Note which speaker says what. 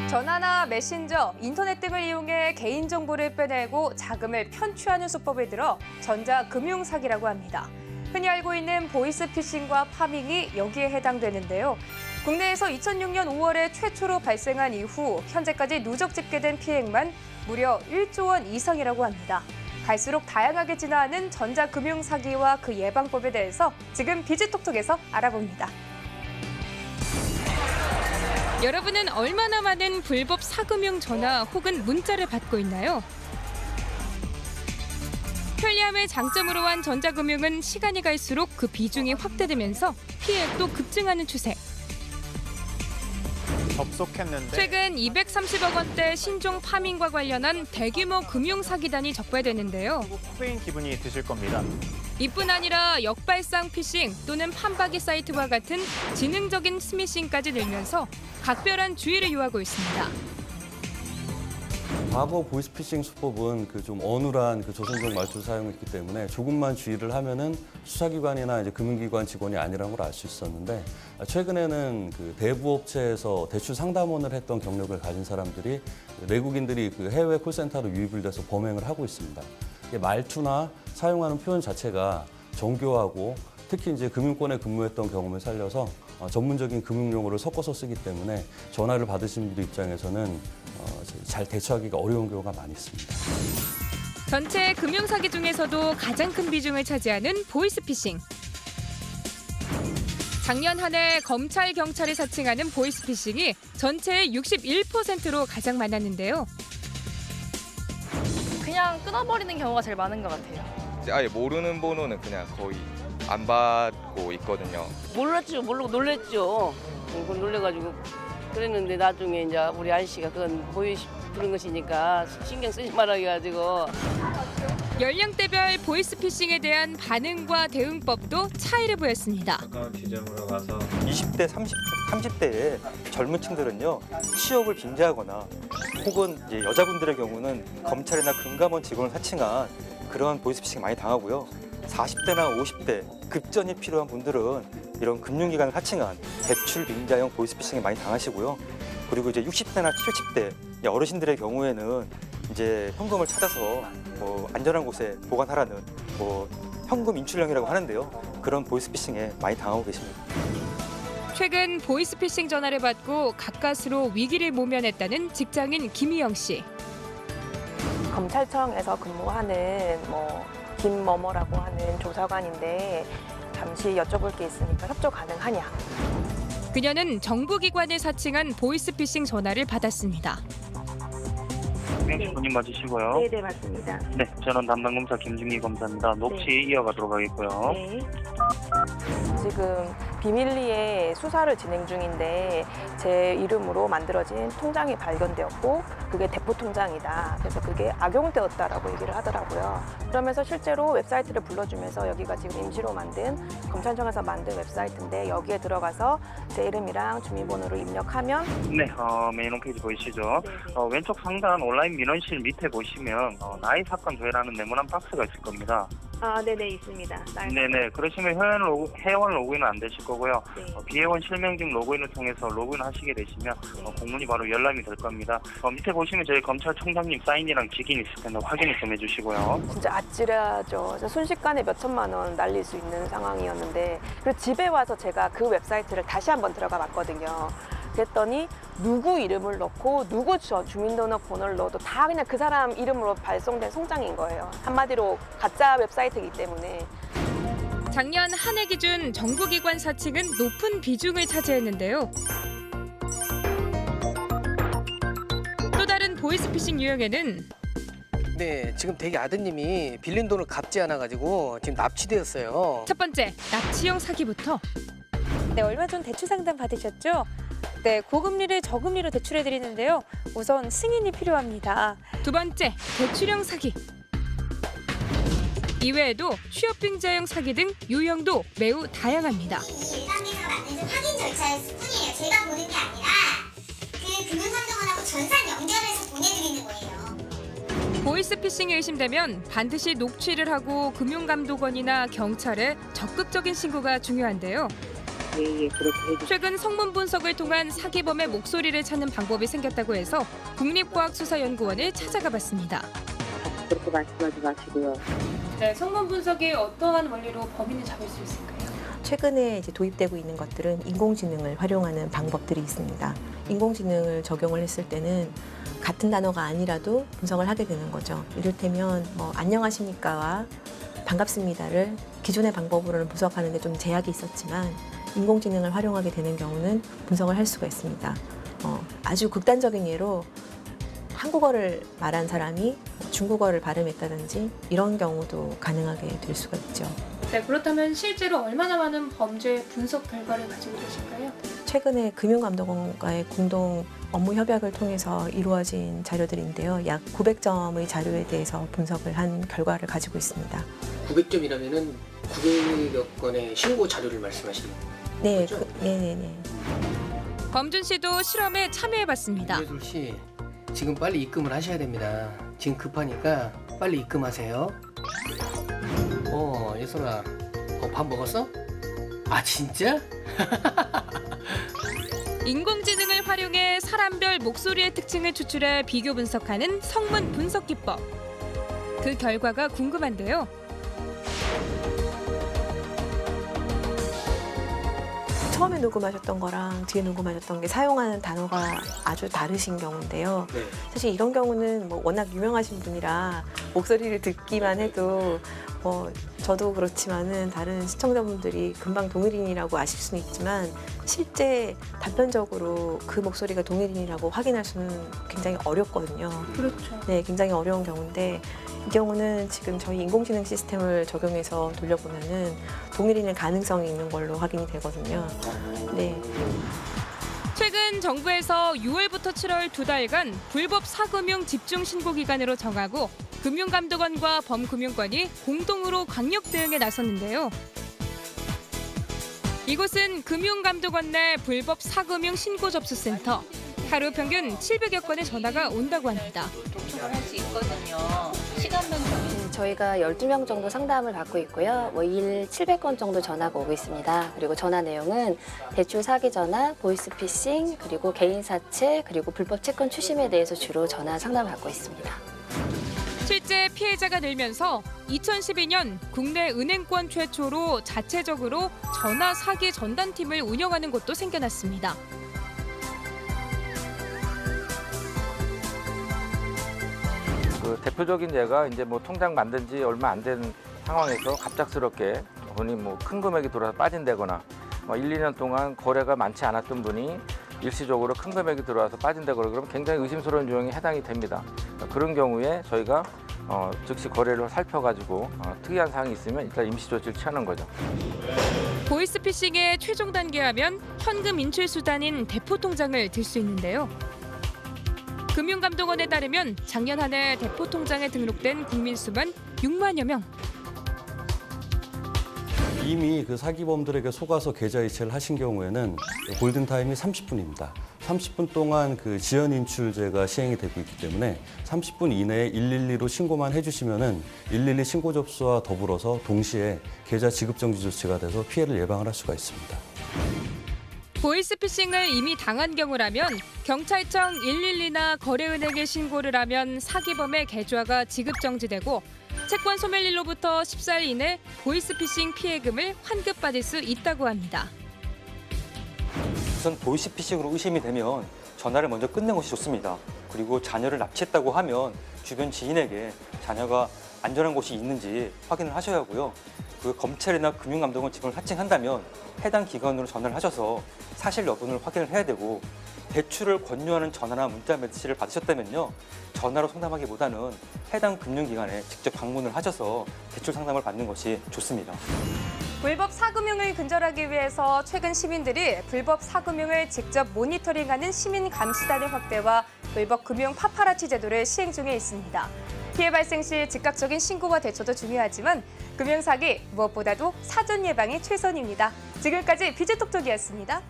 Speaker 1: 전화나 메신저, 인터넷 등을 이용해 개인정보를 빼내고 자금을 편취하는 수법을 들어 전자금융사기라고 합니다. 흔히 알고 있는 보이스피싱과 파밍이 여기에 해당되는데요. 국내에서 2006년 5월에 최초로 발생한 이후 현재까지 누적 집계된 피해액만 무려 1조 원 이상이라고 합니다. 갈수록 다양하게 진화하는 전자금융사기와 그 예방법에 대해서 지금 비즈톡톡에서 알아봅니다.
Speaker 2: 여러분은 얼마나 많은 불법 사금융 전화 혹은 문자를 받고 있나요? 편리함을 장점으로 한 전자금융은 시간이 갈수록 그 비중이 확대되면서 피해액도 급증하는 추세.
Speaker 3: 접속했는데
Speaker 2: 최근 230억 원대 신종 파밍과 관련한 대규모 금융 사기단이 적발되는데요.
Speaker 3: 코인 기분이 드실 겁니다.
Speaker 2: 이뿐 아니라 역발상 피싱 또는 판박이 사이트와 같은 지능적인 스미싱까지 늘면서 각별한 주의를 요하고 있습니다.
Speaker 4: 과거 보이스피싱 수법은 좀 어눌한 조선족 말투를 사용했기 때문에 조금만 주의를 하면은 수사기관이나 이제 금융기관 직원이 아니라는 걸 알 수 있었는데 최근에는 대부업체에서 대출 상담원을 했던 경력을 가진 사람들이 외국인들이 해외 콜센터로 유입을 돼서 범행을 하고 있습니다. 말투나 사용하는 표현 자체가 정교하고 특히 이제 금융권에 근무했던 경험을 살려서 전문적인 금융용어를 섞어서 쓰기 때문에 전화를 받으신 분들 입장에서는 잘 대처하기가 어려운 경우가 많이 있습니다.
Speaker 2: 전체 금융 사기 중에서도 가장 큰 비중을 차지하는 보이스피싱. 작년 한 해 검찰, 경찰이 사칭하는 보이스피싱이 전체의 61%로 가장 많았는데요.
Speaker 5: 그냥 끊어버리는 경우가 제일 많은 것 같아요.
Speaker 6: 아예 모르는 번호는 그냥 거의 안 받고 있거든요.
Speaker 7: 몰랐죠. 모르고 놀랬죠. 그걸 놀래가지고 그랬는데 나중에 이제 우리 아저씨가 그건 그런 것이니까 신경 쓰지 말아 해가지고.
Speaker 2: 연령대별 보이스피싱에 대한 반응과 대응법도 차이를 보였습니다.
Speaker 8: 지점으로 가서 20대, 30대의 젊은 층들은요 취업을 빙자하거나 혹은 이제 여자분들의 경우는 검찰이나 금감원 직원을 사칭한 그런 보이스피싱 많이 당하고요. 40대나 50대 급전이 필요한 분들은 이런 금융기관을 사칭한 대출 빙자형 보이스피싱에 많이 당하시고요. 그리고 이제 60대나 70대 어르신들의 경우에는 이제 현금을 찾아서 안전한 곳에 보관하라는 현금 인출령이라고 하는데요. 그런 보이스피싱에 많이 당하고 계십니다.
Speaker 2: 최근 보이스피싱 전화를 받고 가까스로 위기를 모면했다는 직장인 김희영 씨.
Speaker 9: 검찰청에서 근무하는 김某某라고 하는 조사관인데 잠시 여쭤볼 게 있으니까 협조 가능하냐.
Speaker 2: 그녀는 정부기관을 사칭한 보이스피싱 전화를 받았습니다.
Speaker 10: 네. 본인 맞으시고요.
Speaker 9: 네, 맞습니다.
Speaker 10: 네, 저는 담당 검사 김준기 검사입니다. 녹취 이어가도록 하겠고요.
Speaker 9: 네. 지금 비밀리에 수사를 진행 중인데 제 이름으로 만들어진 통장이 발견되었고 그게 대포 통장이다. 그래서 그게 악용되었다라고 얘기를 하더라고요. 그러면서 실제로 웹사이트를 불러주면서 여기가 지금 임시로 만든 검찰청에서 만든 웹사이트인데 여기에 들어가서 제 이름이랑 주민번호를 입력하면
Speaker 10: 네, 메인 홈페이지 보이시죠? 왼쪽 상단 온라인 민원실 밑에 보시면 나의 사건 조회라는 네모난 박스가 있을 겁니다.
Speaker 9: 네네 있습니다.
Speaker 10: 네네, 그러시면 회원 로그인은 안 되실 거고요.
Speaker 9: 네.
Speaker 10: 비회원 실명증 로그인을 통해서 로그인 하시게 되시면 공문이 바로 열람이 될 겁니다. 밑에 보시면 저희 검찰총장님 사인이랑 직인 있을 텐데 확인을 좀 해주시고요.
Speaker 9: 진짜 아찔하죠. 순식간에 몇 천만 원 날릴 수 있는 상황이었는데 그리고 집에 와서 제가 그 웹사이트를 다시 한번 들어가 봤거든요. 그랬더니 누구 이름을 넣고 누구 주민등록번호를 넣어도 다 그냥 그 사람 이름으로 발송된 송장인 거예요. 한마디로 가짜 웹사이트이기 때문에.
Speaker 2: 작년 한 해 기준 정부기관 사칭은 높은 비중을 차지했는데요. 또 다른 보이스피싱 유형에는
Speaker 11: 네, 지금 댁의 아드님이 빌린 돈을 갚지 않아가지고 지금 납치되었어요.
Speaker 2: 첫 번째, 납치형 사기부터.
Speaker 1: 네, 얼마 전 대출 상담 받으셨죠? 네, 고금리를 저금리로 대출해 드리는데요. 우선 승인이 필요합니다.
Speaker 2: 두 번째, 대출형 사기. 이외에도 취업빙자형 사기 등 유형도 매우 다양합니다.
Speaker 12: 예상에서 만드는 확인 절차일 뿐이에요. 제가 보는 게 아니라 그 금융감독원하고 전산 연결해서 보내드리는 거예요.
Speaker 2: 보이스피싱이 의심되면 반드시 녹취를 하고 금융감독원이나 경찰에 적극적인 신고가 중요한데요.
Speaker 13: 예, 그렇게 해주세요.
Speaker 2: 최근 성문 분석을 통한 사기범의 목소리를 찾는 방법이 생겼다고 해서 국립과학수사연구원을 찾아가 봤습니다.
Speaker 13: 그렇게 말씀하지 마시고요.
Speaker 2: 네, 성문 분석이 어떠한 원리로 범인을 잡을 수 있을까요?
Speaker 9: 최근에 이제 도입되고 있는 것들은 인공지능을 활용하는 방법들이 있습니다. 인공지능을 적용을 했을 때는 같은 단어가 아니라도 분석을 하게 되는 거죠. 이를테면 안녕하십니까와 반갑습니다를 기존의 방법으로는 분석하는 데 좀 제약이 있었지만 인공지능을 활용하게 되는 경우는 분석을 할 수가 있습니다. 아주 극단적인 예로 한국어를 말한 사람이 중국어를 발음했다든지 이런 경우도 가능하게 될 수가 있죠.
Speaker 2: 네, 그렇다면 실제로 얼마나 많은 범죄 분석 결과를 가지고 계실까요?
Speaker 9: 최근에 금융감독원과의 공동 업무 협약을 통해서 이루어진 자료들인데요. 약 900점의 자료에 대해서 분석을 한 결과를 가지고 있습니다.
Speaker 11: 900점이라면은 900여 건의 신고 자료를 말씀하시는
Speaker 9: 네,
Speaker 11: 거죠?
Speaker 9: 네네네.
Speaker 2: 범준 씨도 실험에 참여해봤습니다.
Speaker 11: 이혜솔 씨, 지금 빨리 입금을 하셔야 됩니다. 지금 급하니까 빨리 입금하세요. 예솔아, 밥 먹었어? 아, 진짜?
Speaker 2: 인공지능을 활용해 사람별 목소리의 특징을 추출해 비교 분석하는 성문 분석 기법. 그 결과가 궁금한데요.
Speaker 9: 처음에 녹음하셨던 거랑 뒤에 녹음하셨던 게 사용하는 단어가 아주 다르신 경우인데요.
Speaker 11: 네.
Speaker 9: 사실 이런 경우는 워낙 유명하신 분이라 목소리를 듣기만 해도 저도 그렇지만은 다른 시청자분들이 금방 동일인이라고 아실 수는 있지만 실제 단편적으로 그 목소리가 동일인이라고 확인할 수는 굉장히 어렵거든요.
Speaker 2: 그렇죠.
Speaker 9: 네, 굉장히 어려운 경우인데 이 경우는 지금 저희 인공지능 시스템을 적용해서 돌려보면은 동일인의 가능성이 있는 걸로 확인이 되거든요. 네.
Speaker 2: 최근 정부에서 6월부터 7월 2달간 불법 사금융 집중 신고 기간으로 정하고 금융감독원과 범금융권이 공동으로 강력 대응에 나섰는데요. 이곳은 금융감독원 내 불법 사금융 신고 접수센터. 하루 평균 700여 건의 전화가 온다고 합니다.
Speaker 5: 할 수 있거든요. 시간만
Speaker 14: 저희가 12명 정도 상담을 받고 있고요. 일 700건 정도 전화가 오고 있습니다. 그리고 전화 내용은 대출 사기 전화, 보이스피싱, 그리고 개인 사채, 그리고 불법 채권 추심에 대해서 주로 전화 상담을 받고 있습니다.
Speaker 2: 실제 피해자가 늘면서 2012년 국내 은행권 최초로 자체적으로 전화 사기 전담팀을 운영하는 곳도 생겨났습니다.
Speaker 15: 그 대표적인 예가 이제 통장 만든 지 얼마 안 된 상황에서 갑작스럽게 돈이 큰 금액이 들어와서 빠진다거나 1, 2년 동안 거래가 많지 않았던 분이 일시적으로 큰 금액이 들어와서 빠진다거나 그러면 굉장히 의심스러운 유형에 해당이 됩니다. 그런 경우에 저희가 즉시 거래를 살펴가지고 특이한 사항이 있으면 일단 임시 조치를 취하는 거죠.
Speaker 2: 보이스피싱의 최종 단계하면 현금 인출 수단인 대포 통장을 들 수 있는데요. 금융감독원에 따르면 작년 한 해 대포 통장에 등록된 국민 수만 6만여 명.
Speaker 4: 이미 그 사기범들에게 속아서 계좌 이체를 하신 경우에는 골든타임이 30분입니다. 30분 동안 그 지연 인출제가 시행이 되고 있기 때문에 30분 이내에 112로 신고만 해주시면은 112 신고 접수와 더불어서 동시에 계좌 지급 정지 조치가 돼서 피해를 예방을 할 수가 있습니다.
Speaker 2: 보이스피싱을 이미 당한 경우라면 경찰청 112나 거래은행에 신고를 하면 사기범의 계좌가 지급 정지되고 채권 소멸일로부터 14일 이내 보이스피싱 피해금을 환급받을 수 있다고 합니다.
Speaker 8: 우선 보이스피싱으로 의심이 되면 전화를 먼저 끊는 것이 좋습니다. 그리고 자녀를 납치했다고 하면 주변 지인에게 자녀가 안전한 곳이 있는지 확인을 하셔야 하고요. 그 검찰이나 금융감독원 직원을 사칭한다면 해당 기관으로 전화를 하셔서 사실 여부를 확인을 해야 되고 대출을 권유하는 전화나 문자 메시지를 받으셨다면요. 전화로 상담하기보다는 해당 금융기관에 직접 방문을 하셔서 대출 상담을 받는 것이 좋습니다.
Speaker 1: 불법 사금융을 근절하기 위해서 최근 시민들이 불법 사금융을 직접 모니터링하는 시민 감시단의 확대와 불법 금융 파파라치 제도를 시행 중에 있습니다. 피해 발생 시 즉각적인 신고와 대처도 중요하지만 금융사기 무엇보다도 사전 예방이 최선입니다. 지금까지 비즈톡톡이었습니다.